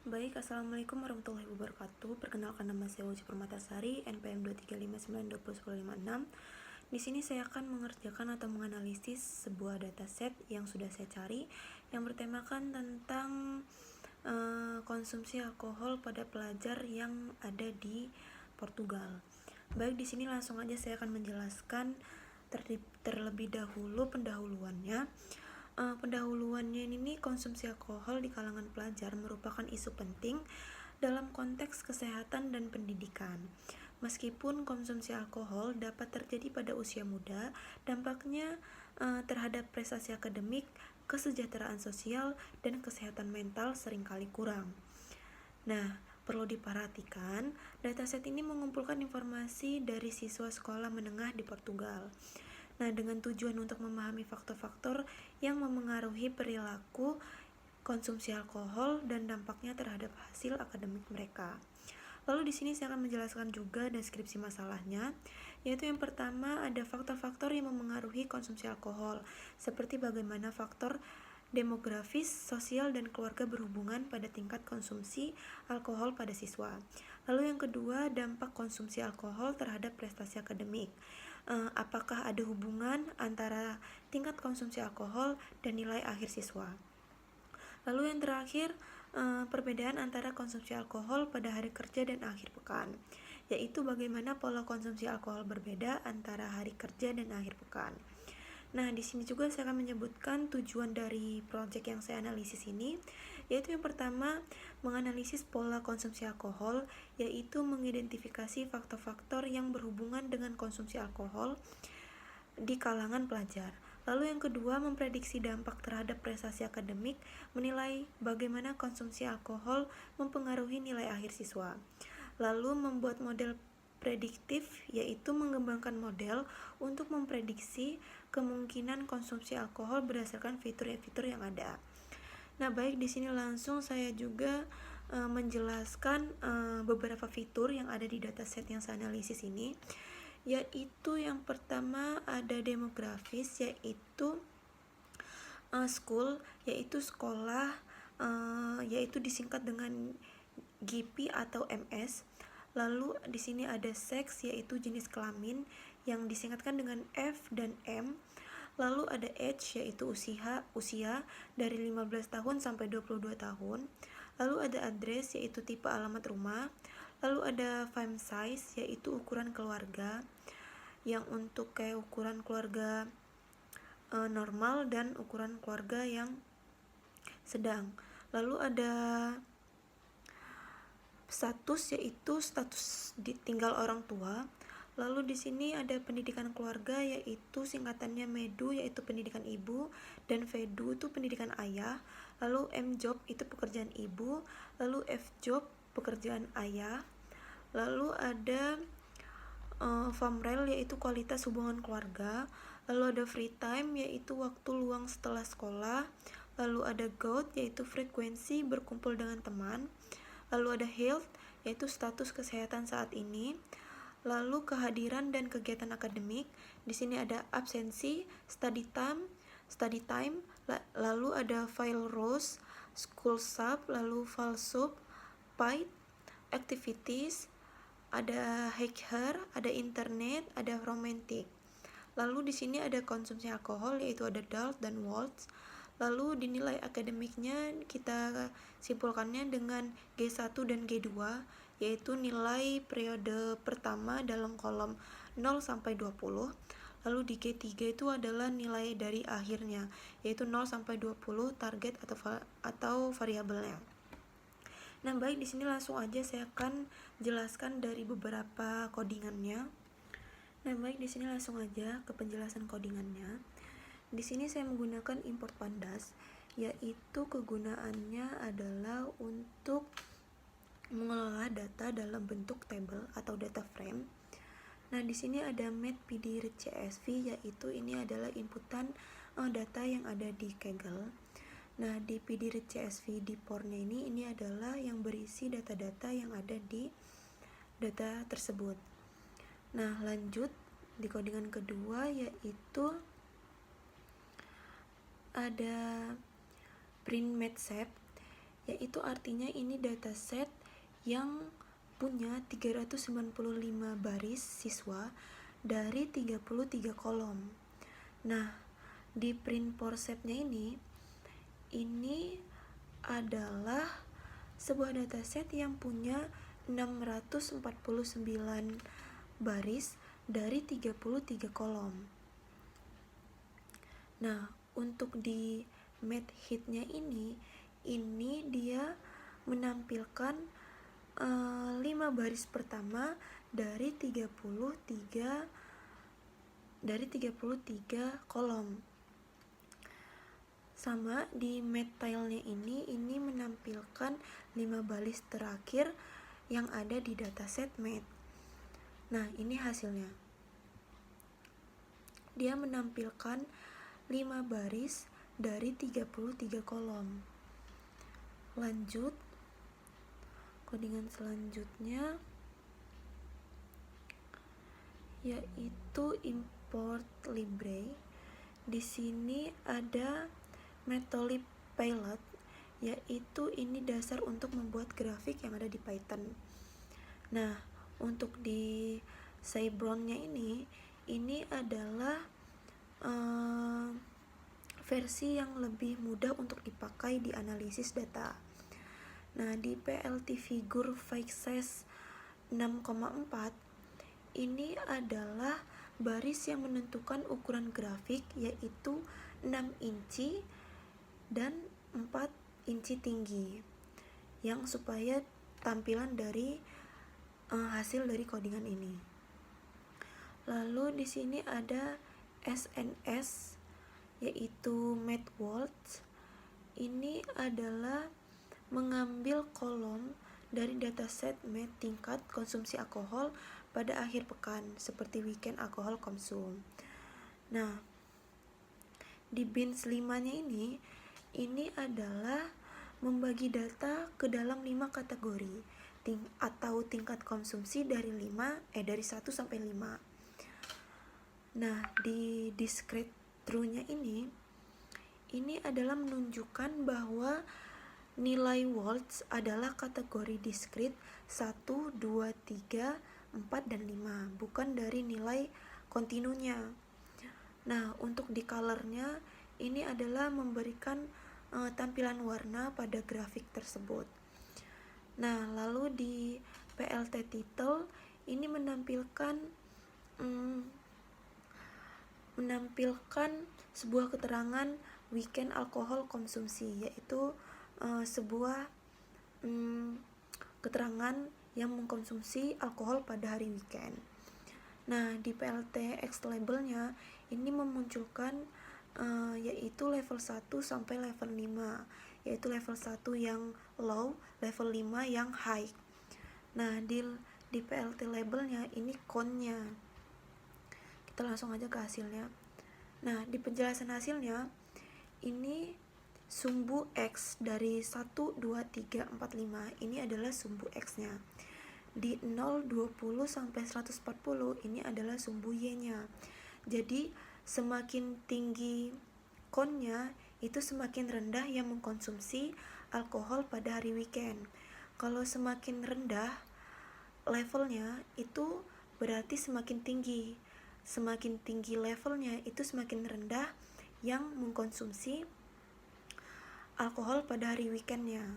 Assalamualaikum warahmatullahi wabarakatuh. Perkenalkan, nama saya Uci Permatasari, NPM 235920156. Di sini saya akan mengerjakan atau menganalisis sebuah dataset yang sudah saya cari, yang bertemakan tentang konsumsi alkohol pada pelajar yang ada di Portugal. Baik, di sini langsung aja saya akan menjelaskan terlebih dahulu pendahuluannya. Pendahuluannya ini, konsumsi alkohol di kalangan pelajar merupakan isu penting dalam konteks kesehatan dan pendidikan. Meskipun konsumsi alkohol dapat terjadi pada usia muda, dampaknya terhadap prestasi akademik, kesejahteraan sosial, dan kesehatan mental seringkali kurang. Nah, perlu diperhatikan, dataset ini mengumpulkan informasi dari siswa sekolah menengah di Portugal. Nah, dengan tujuan untuk memahami faktor-faktor yang memengaruhi perilaku konsumsi alkohol dan dampaknya terhadap hasil akademik mereka. Lalu di sini saya akan menjelaskan juga deskripsi masalahnya, yaitu yang pertama ada faktor-faktor yang memengaruhi konsumsi alkohol, seperti bagaimana faktor demografis, sosial, dan keluarga berhubungan pada tingkat konsumsi alkohol pada siswa. Lalu yang kedua, dampak konsumsi alkohol terhadap prestasi akademik. Apakah ada hubungan antara tingkat konsumsi alkohol dan nilai akhir siswa? Lalu yang terakhir, perbedaan antara konsumsi alkohol pada hari kerja dan akhir pekan, yaitu bagaimana pola konsumsi alkohol berbeda antara hari kerja dan akhir pekan. Nah, di sini juga saya akan menyebutkan tujuan dari proyek yang saya analisis ini, yaitu yang pertama, menganalisis pola konsumsi alkohol, yaitu mengidentifikasi faktor-faktor yang berhubungan dengan konsumsi alkohol di kalangan pelajar. Lalu yang kedua, memprediksi dampak terhadap prestasi akademik, menilai bagaimana konsumsi alkohol mempengaruhi nilai akhir siswa. Lalu membuat model prediktif, yaitu mengembangkan model untuk memprediksi kemungkinan konsumsi alkohol berdasarkan fitur-fitur yang ada. Nah, baik, di sini langsung saya juga menjelaskan beberapa fitur yang ada di dataset yang saya analisis ini, yaitu yang pertama ada demografis, yaitu school, yaitu sekolah, yaitu disingkat dengan GP atau MS. Lalu di sini ada seks, yaitu jenis kelamin yang disingkatkan dengan F dan M. Lalu ada age, yaitu usia dari 15 tahun sampai 22 tahun. Lalu ada address, yaitu tipe alamat rumah. Lalu ada family size, yaitu ukuran keluarga, yang untuk kayak ukuran keluarga normal dan ukuran keluarga yang sedang. Lalu ada status, yaitu status tinggal orang tua. Lalu di sini ada pendidikan keluarga, yaitu singkatannya MEDU, yaitu pendidikan ibu, dan VEDU itu pendidikan ayah. Lalu M-job itu pekerjaan ibu. Lalu F-job pekerjaan ayah. Lalu ada FAMREL, yaitu kualitas hubungan keluarga. Lalu ada free time, yaitu waktu luang setelah sekolah. Lalu ada GOAT, yaitu frekuensi berkumpul dengan teman. Lalu ada health, yaitu status kesehatan saat ini. Lalu kehadiran dan kegiatan akademik. Di sini ada absensi, study time. Lalu ada file rows, school sub, lalu file sub, PIDE, activities, ada hacker, ada internet, ada romantic. Lalu di sini ada konsumsi alkohol, yaitu ada DALT dan WALTS. Lalu dinilai akademiknya kita simpulkannya dengan G1 dan G2, yaitu nilai periode pertama dalam kolom 0 sampai 20. Lalu di G3 itu adalah nilai dari akhirnya, yaitu 0 sampai 20 target atau variabelnya. Nah, baik, di sini langsung aja saya akan jelaskan dari beberapa codingannya. Nah, baik, di sini langsung aja ke penjelasan codingannya. Di sini saya menggunakan import pandas, yaitu kegunaannya adalah untuk mengelola data dalam bentuk table atau data frame. Nah, di sini ada matpd CSV, yaitu ini adalah inputan data yang ada di Kaggle. Nah, di pd CSV di portnya ini adalah yang berisi data-data yang ada di data tersebut. Nah, lanjut di codingan kedua, yaitu ada print math shape, yaitu artinya ini dataset yang punya 395 baris siswa dari 33 kolom. Nah, di print forceps-nya ini adalah sebuah dataset yang punya 649 baris dari 33 kolom. Nah, untuk di Mathhit-nya ini dia menampilkan 5 baris pertama dari 33 kolom. Sama di Mathtile-nya ini menampilkan 5 baris terakhir yang ada di dataset Math. Nah, ini hasilnya. Dia menampilkan 5 baris dari 33 kolom. Lanjut, codingan selanjutnya yaitu import library. Di sini ada Matplotlib, yaitu ini dasar untuk membuat grafik yang ada di Python. Nah, untuk di Seibron-nya ini adalah versi yang lebih mudah untuk dipakai di analisis data. Nah, di PLT Figure Fixes 6,4 ini adalah baris yang menentukan ukuran grafik, yaitu 6 inci dan 4 inci tinggi, yang supaya tampilan dari hasil dari codingan ini. Lalu di sini ada SNS, yaitu MathWords. Ini adalah mengambil kolom dari dataset Math tingkat konsumsi alkohol pada akhir pekan, seperti weekend alcohol consume. Nah, di BINS 5-nya ini adalah membagi data ke dalam 5 kategori atau tingkat konsumsi dari 1 sampai 5. Nah, di discrete true-nya ini adalah menunjukkan bahwa nilai volts adalah kategori discrete 1, 2, 3, 4, dan 5, bukan dari nilai kontinunya. Nah, untuk di color-nya ini adalah memberikan tampilan warna pada grafik tersebut. Nah, lalu di PLT title ini menampilkan sebuah keterangan weekend alkohol konsumsi, yaitu sebuah keterangan yang mengkonsumsi alkohol pada hari weekend. Nah, di PLT X label-nya ini memunculkan yaitu level 1 sampai level 5, yaitu level 1 yang low, level 5 yang high. Nah, di PLT label-nya ini count-nya. Kita langsung aja ke hasilnya. Nah, di penjelasan hasilnya ini sumbu X dari 1, 2, 3, 4, 5 ini adalah sumbu X-nya. Di 0, 20 sampai 140 ini adalah sumbu Y-nya. Jadi semakin tinggi count-nya itu semakin rendah yang mengkonsumsi alkohol pada hari weekend. Kalau semakin rendah levelnya itu berarti semakin tinggi. Semakin tinggi levelnya itu semakin rendah yang mengkonsumsi alkohol pada hari weekendnya.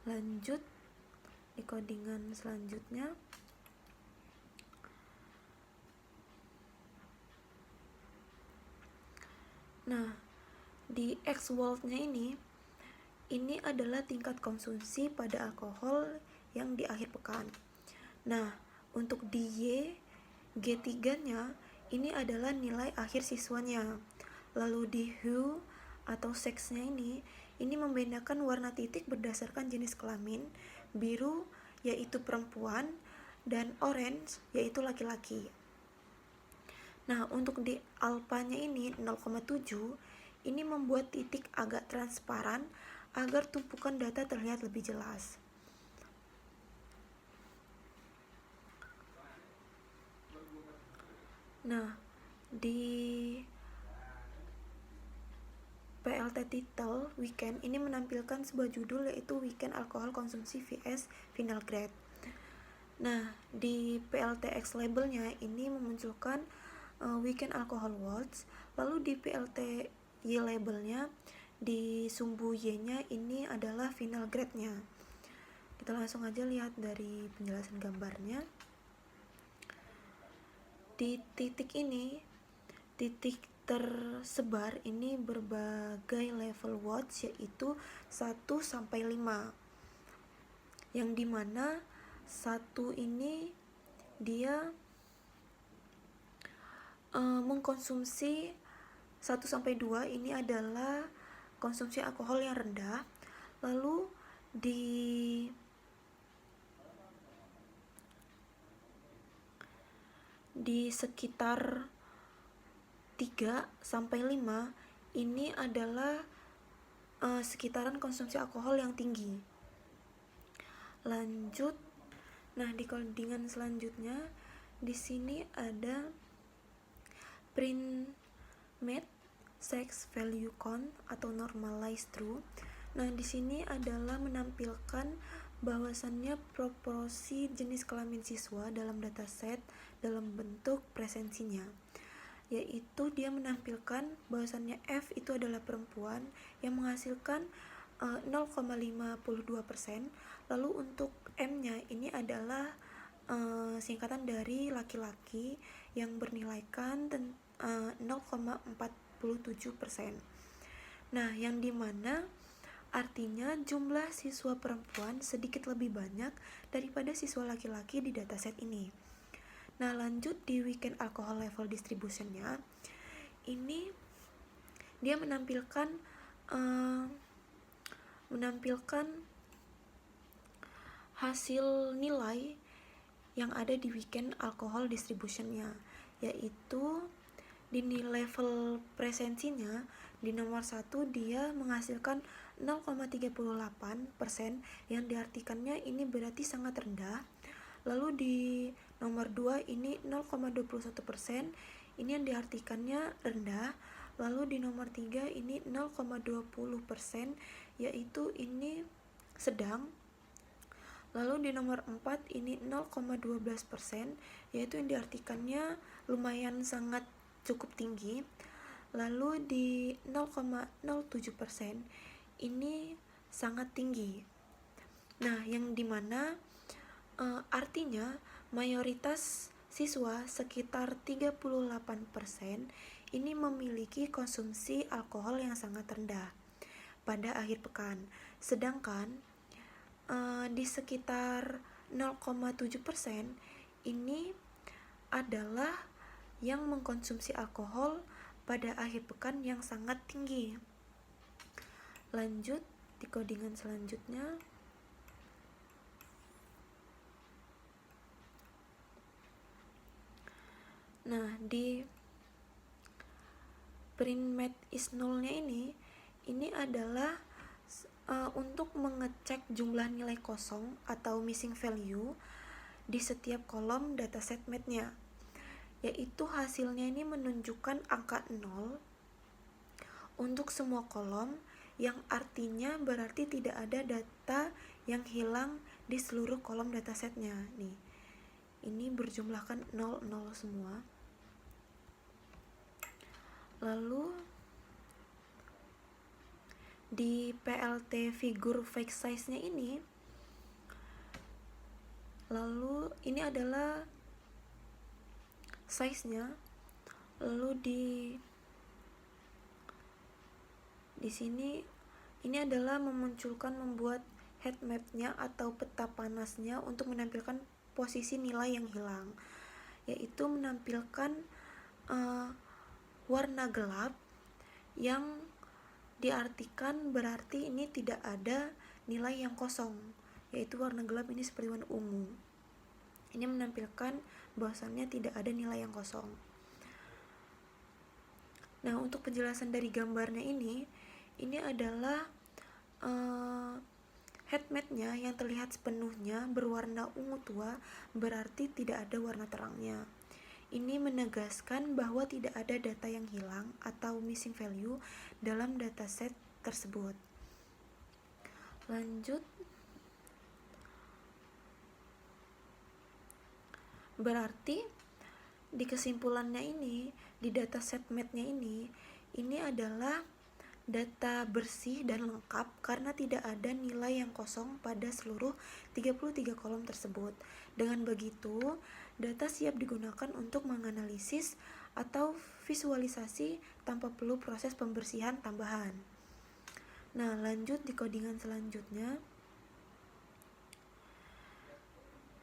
Lanjut di codingan selanjutnya. Nah, di X-Volt-nya ini adalah tingkat konsumsi pada alkohol yang di akhir pekan. Nah, untuk di G3-nya ini adalah nilai akhir siswanya. Lalu di hue atau sex-nya ini membedakan warna titik berdasarkan jenis kelamin. Biru yaitu perempuan dan orange yaitu laki-laki. Nah, untuk di alpha-nya 0,7 ini membuat titik agak transparan agar tumpukan data terlihat lebih jelas. Nah, di PLT title weekend ini menampilkan sebuah judul yaitu weekend alkohol konsumsi vs final grade. Nah, di PLTX labelnya ini memunculkan weekend alcohol watch, lalu di PLT Y labelnya di sumbu Y-nya ini adalah final grade-nya. Kita langsung aja lihat dari penjelasan gambarnya. Di titik ini, titik tersebar ini berbagai level watch yaitu 1 sampai 5. Yang dimana 1 ini dia mengkonsumsi 1 sampai 2 ini adalah konsumsi alkohol yang rendah. Lalu di sekitar 3 sampai 5 ini adalah sekitaran konsumsi alkohol yang tinggi. Lanjut, nah di codingan selanjutnya di sini ada print mate sex value count atau normalized true. Nah, di sini adalah menampilkan bahwasannya proporsi jenis kelamin siswa dalam dataset dalam bentuk presensinya, yaitu dia menampilkan bahwasannya F itu adalah perempuan yang menghasilkan 0,52%, lalu untuk M-nya ini adalah singkatan dari laki-laki yang bernilaikan 0,47%. Nah, yang dimana artinya jumlah siswa perempuan sedikit lebih banyak daripada siswa laki-laki di dataset ini. Nah, lanjut di weekend alcohol level distributionnya, ini dia menampilkan hasil nilai yang ada di weekend alcohol distributionnya, yaitu di level presensinya di nomor 1 dia menghasilkan 0,38% yang diartikannya ini berarti sangat rendah. Lalu di nomor 2 ini 0,21%, ini yang diartikannya rendah. Lalu di nomor 3 ini 0,20%, yaitu ini sedang. Lalu di nomor 4 ini 0,12%, yaitu yang diartikannya lumayan sangat cukup tinggi. Lalu di 0,07% ini sangat tinggi. Nah, yang dimana artinya mayoritas siswa sekitar 38% ini memiliki konsumsi alkohol yang sangat rendah pada akhir pekan. Sedangkan di sekitar 0,7% ini adalah yang mengkonsumsi alkohol pada akhir pekan yang sangat tinggi. Lanjut di codingan selanjutnya. Nah, di print mate is null-nya ini adalah untuk mengecek jumlah nilai kosong atau missing value di setiap kolom dataset mate-nya, yaitu hasilnya ini menunjukkan angka 0 untuk semua kolom, yang artinya berarti tidak ada data yang hilang di seluruh kolom datasetnya. Nih, ini berjumlahkan 00 semua. Lalu di PLT figure fake size-nya ini, lalu ini adalah size-nya. Lalu di sini ini adalah membuat heat map-nya atau peta panasnya untuk menampilkan posisi nilai yang hilang, yaitu menampilkan warna gelap yang diartikan berarti ini tidak ada nilai yang kosong, yaitu warna gelap ini seperti warna ungu. Ini menampilkan bahwasannya tidak ada nilai yang kosong. Nah, untuk penjelasan dari gambarnya ini adalah heat map-nya yang terlihat sepenuhnya berwarna ungu tua berarti tidak ada warna terangnya. Ini menegaskan bahwa tidak ada data yang hilang atau missing value dalam dataset tersebut. Lanjut. Berarti di kesimpulannya ini, di dataset matnya ini adalah data bersih dan lengkap karena tidak ada nilai yang kosong pada seluruh 33 kolom tersebut. Dengan begitu, data siap digunakan untuk menganalisis atau visualisasi tanpa perlu proses pembersihan tambahan. Nah, lanjut di codingan selanjutnya.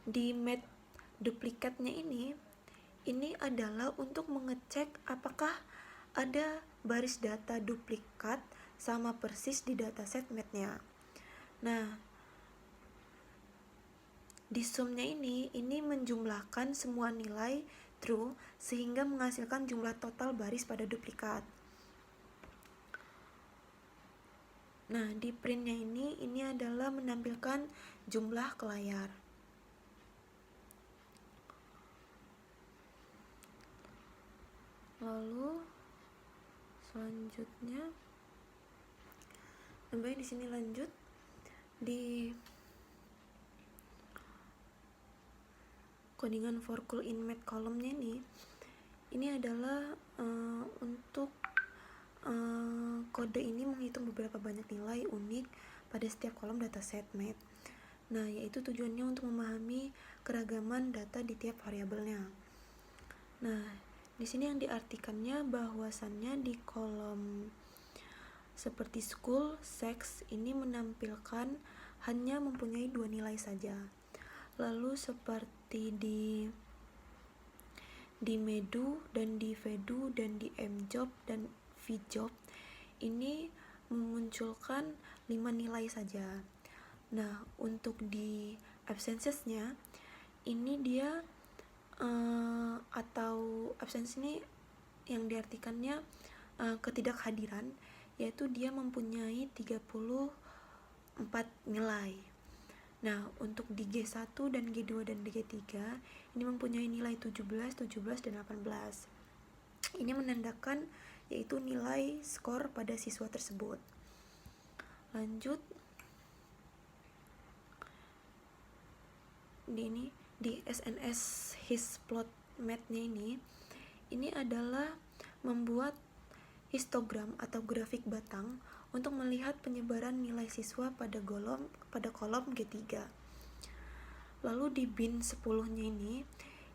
Di mat duplikatnya ini adalah untuk mengecek apakah ada baris data duplikat sama persis di dataset matnya. Nah, di sumnya ini menjumlahkan semua nilai true sehingga menghasilkan jumlah total baris pada duplikat. Nah, di printnya ini adalah menampilkan jumlah ke layar. Lalu selanjutnya, sampai di sini lanjut di codingan for cool in mat kolomnya ini adalah untuk kode ini menghitung beberapa banyak nilai unik pada setiap kolom dataset mat. Nah, yaitu tujuannya untuk memahami keragaman data di tiap variabelnya. Nah, di sini yang diartikannya bahwasannya di kolom seperti school, sex ini menampilkan hanya mempunyai 2 nilai saja. Lalu seperti di medu dan di vedu dan di mjob dan vjob ini memunculkan 5 nilai saja. Nah, untuk di absences-nya ini dia atau absence ini yang diartikannya ketidakhadiran, yaitu dia mempunyai 34 nilai. Nah, untuk di G1 dan G2 dan G3 ini mempunyai nilai 17, 17 dan 18. Ini menandakan yaitu nilai skor pada siswa tersebut. Lanjut di SNS Hisplot Mat-nya ini adalah membuat histogram atau grafik batang untuk melihat penyebaran nilai siswa pada kolom G3. Lalu di bin 10-nya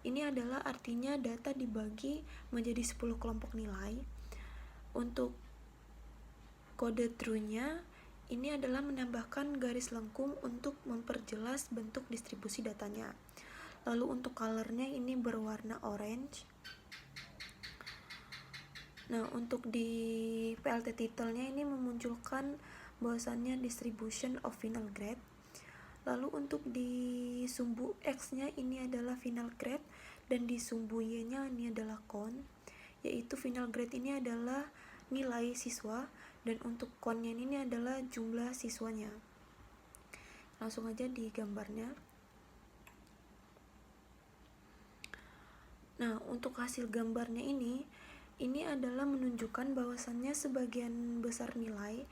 ini adalah artinya data dibagi menjadi 10 kelompok nilai. Untuk kode true-nya ini adalah menambahkan garis lengkung untuk memperjelas bentuk distribusi datanya. Lalu untuk color-nya ini berwarna orange. Nah, untuk di PLT title-nya ini memunculkan bahwasannya distribution of final grade. Lalu untuk di sumbu X-nya ini adalah final grade dan di sumbu Y-nya ini adalah count, yaitu final grade ini adalah nilai siswa dan untuk count-nya ini adalah jumlah siswanya. Langsung aja di gambarnya. Nah, untuk hasil gambarnya ini adalah menunjukkan bahwasannya sebagian besar nilai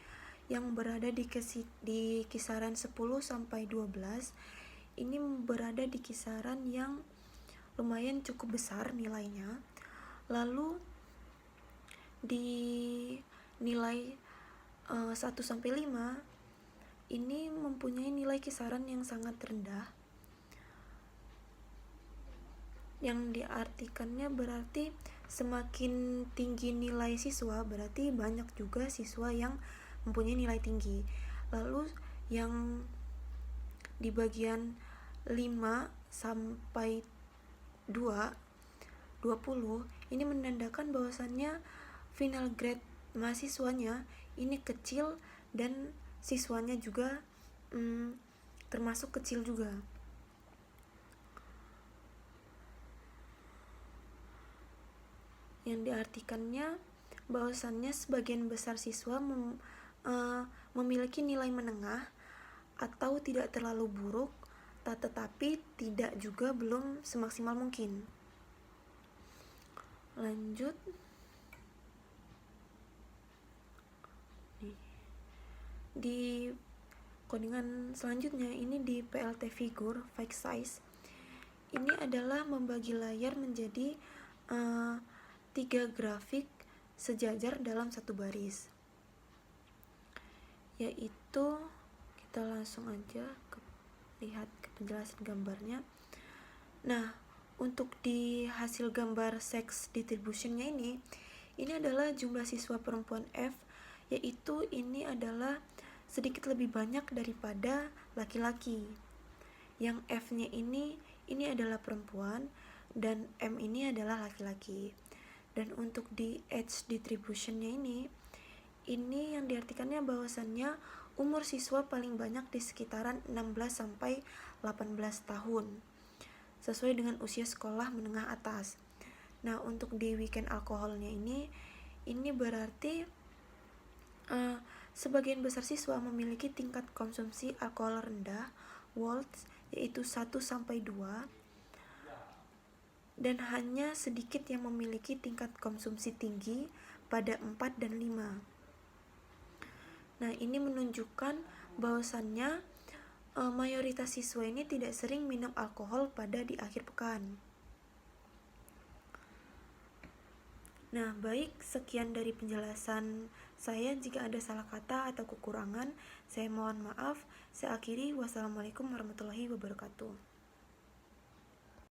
yang berada di kisaran 10 sampai 12 ini berada di kisaran yang lumayan cukup besar nilainya. Lalu di nilai 1 sampai 5 ini mempunyai nilai kisaran yang sangat rendah, yang diartikannya berarti semakin tinggi nilai siswa berarti banyak juga siswa yang mempunyai nilai tinggi. Lalu yang di bagian 5 sampai 20 ini menandakan bahwasannya final grade mahasiswanya ini kecil dan siswanya juga termasuk kecil juga. Yang diartikannya bahwasannya sebagian besar siswa memiliki nilai menengah atau tidak terlalu buruk, tetapi tidak juga belum semaksimal mungkin. Lanjut. Nih. Di codingan selanjutnya ini di PLT figure fixed size. Ini adalah membagi layar menjadi 3 grafik sejajar dalam satu baris. Yaitu kita langsung aja lihat ke penjelasan gambarnya. Nah, untuk di hasil gambar sex distributionnya ini adalah jumlah siswa perempuan F, yaitu ini adalah sedikit lebih banyak daripada laki-laki. Yang F-nya ini adalah perempuan dan M ini adalah laki-laki. Dan untuk di age distributionnya ini yang diartikannya bahwasannya umur siswa paling banyak di sekitaran 16 sampai 18 tahun sesuai dengan usia sekolah menengah atas. Nah, untuk di weekend alkoholnya ini berarti sebagian besar siswa memiliki tingkat konsumsi alkohol rendah, WOLT, yaitu 1 sampai 2, dan hanya sedikit yang memiliki tingkat konsumsi tinggi pada 4 dan 5. Nah, ini menunjukkan bahwasannya mayoritas siswa ini tidak sering minum alkohol pada di akhir pekan. Nah, baik, sekian dari penjelasan saya. Jika ada salah kata atau kekurangan, saya mohon maaf. Saya akhiri. Wassalamualaikum warahmatullahi wabarakatuh.